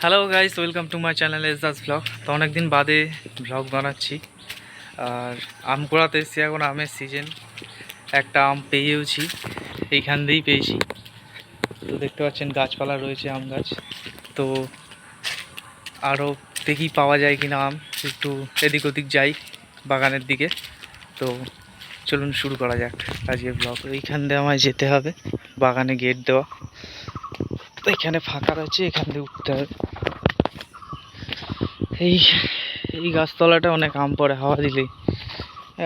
Hello guys, welcome to my channel Ejaz blog. তো অনেক দিন বাদে ব্লগ বানাচ্ছি। আর আম কুড়াতে এসেছি, এখন আমের সিজন। একটা আম পেয়েওছি, এইখান দিয়েই পেয়েছি। তো দেখতে পাচ্ছেন গাছপালা রয়েছে, আম গাছ। তো আরও দেখি পাওয়া যায় কিনা আম, একটু এদিক ওদিক যাই বাগানের দিকে। তো চলুন শুরু করা যাক আজকের ব্লগ। এইখান দিয়ে আমায় যেতে হবে, বাগানে গেট দেওয়া। তো এখানে ফাঁকা রয়েছে, এখান দিয়ে উঠতে হবে। এই এই গাছতলাটা অনেক আম পড়ে হাওয়া দিলেই।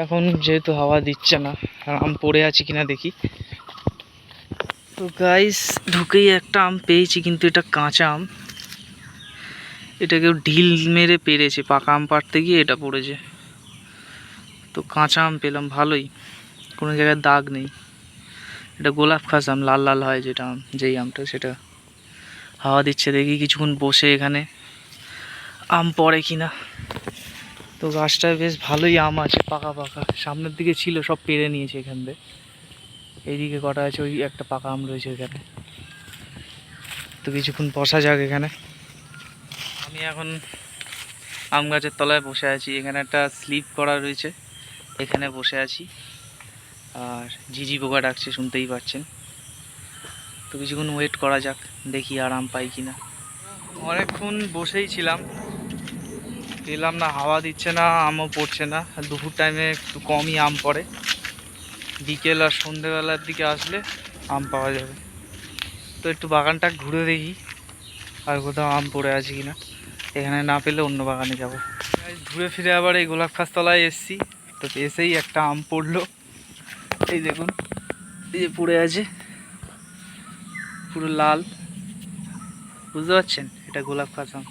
এখন যেহেতু হাওয়া দিচ্ছে না, আর আম পড়ে আছে কিনা দেখি। তো গাইস, ঢুকেই একটা আম পেয়েছি, কিন্তু এটা কাঁচা আম। এটা কেউ ঢিল মেরে পেরেছে, পাকা আম পাড়তে গিয়ে এটা পড়েছে। তো কাঁচা আম পেলাম, ভালোই, কোনো জায়গায় দাগ নেই। এটা গোলাপ খাস আম, লাল লাল হয় যেটা আম, যেই আমটা সেটা। হাওয়া দিচ্ছে, দেখি কিছুক্ষণ বসে এখানে আম পড়ে কিনা। তো গাছটায় বেশ ভালোই আম আছে, পাকা পাকা। সামনের দিকে ছিল, সব পেড়ে নিয়েছে এখান থেকে। এইদিকে কটা আছে, ওই একটা পাকা আম রয়েছে এখানে। তো কিছুক্ষণ বসা যাক এখানে। আমি এখন আম গাছের তলায় বসে আছি, এখানে একটা স্লিপ করা রয়েছে, এখানে বসে আছি। আর ঝিঝি পোকা ডাকছে, শুনতেই পাচ্ছেন। তো কিছুক্ষণ ওয়েট করা যাক, দেখি আর আম পাই কিনা। অনেকক্ষণ বসেই ছিলাম, পেলাম না, হাওয়া দিচ্ছে না, আমও পড়ছে না। দুপুর টাইমে একটু কমই আম পড়ে, বিকেল আর সন্ধেবেলার দিকে আসলে আম পাওয়া যাবে। তো একটু বাগানটা ঘুরে দেখি আর কোথাও আম পড়ে আছে কিনা। এখানে না পেলে অন্য বাগানে যাব। ঘুরে ফিরে আবার এই গোলাপ খাসতলায় এসছি। তো এসেই একটা আম পড়লো, এই দেখুন, এই যে পড়ে আছে, পুরো লাল। বুঝতে পারছেন, এটা গোলাপ খাস আম,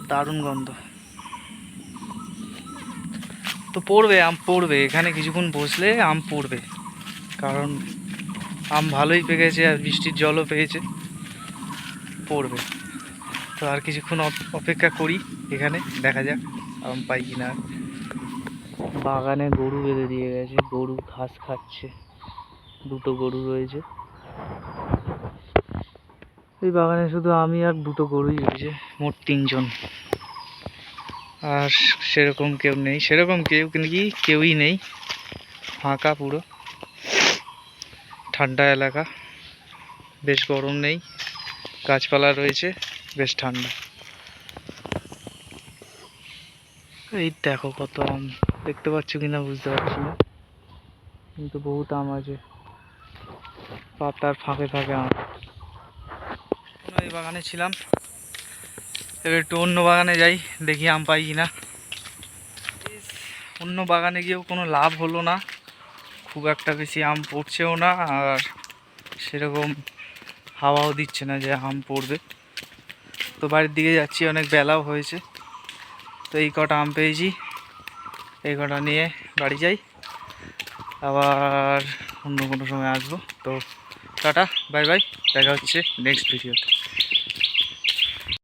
দারুণ গন্ধ। তো পড়বে, আম পড়বে, এখানে কিছুক্ষণ বসলে আম পড়বে, কারণ আম ভালোই পেকেছে আর বৃষ্টির জলও পেয়েছে, পড়বে। তো আর কিছুক্ষণ অপেক্ষা করি, এখানে দেখা যাক আম পাই কিনা। বাগানে গরু বেঁধে দিয়ে গেছে, গরু ঘাস খাচ্ছে, দুটো গরু রয়েছে এই বাগানে। শুধু আমি আর দুটো গরুই রয়েছে, মোট তিনজন। আর সেরকম কেউ নেই, সেরকম কেউই নেই, ফাঁকা পুরো। ঠান্ডা এলাকা, বেশ গরম নেই, গাছপালা রয়েছে, বেশ ঠান্ডা। এই দেখো কত আম, দেখতে পাচ্ছ কিনা বুঝতে পারছি না, কিন্তু বহুত আম আছে, পাতার ফাঁকে ফাঁকে আম। এই বাগানে ছিলাম, এবার একটু অন্য বাগানে যাই, দেখি আম পাই কিনা। অন্য বাগানে গিয়েও কোনো লাভ হলো না, খুব একটা বেশি আম পড়ছেও না, আর সেরকম হাওয়াও দিচ্ছে না যে আম পড়বে। তো বাড়ির দিকে যাচ্ছি, অনেক বেলাও হয়েছে। তো এই কটা আম পেয়েছি, এই কটা নিয়ে বাড়ি যাই, আবার অন্য কোনো সময় আসবো। তো টাটা, বাই বাই, দেখা হচ্ছে নেক্সট ভিডিওতে।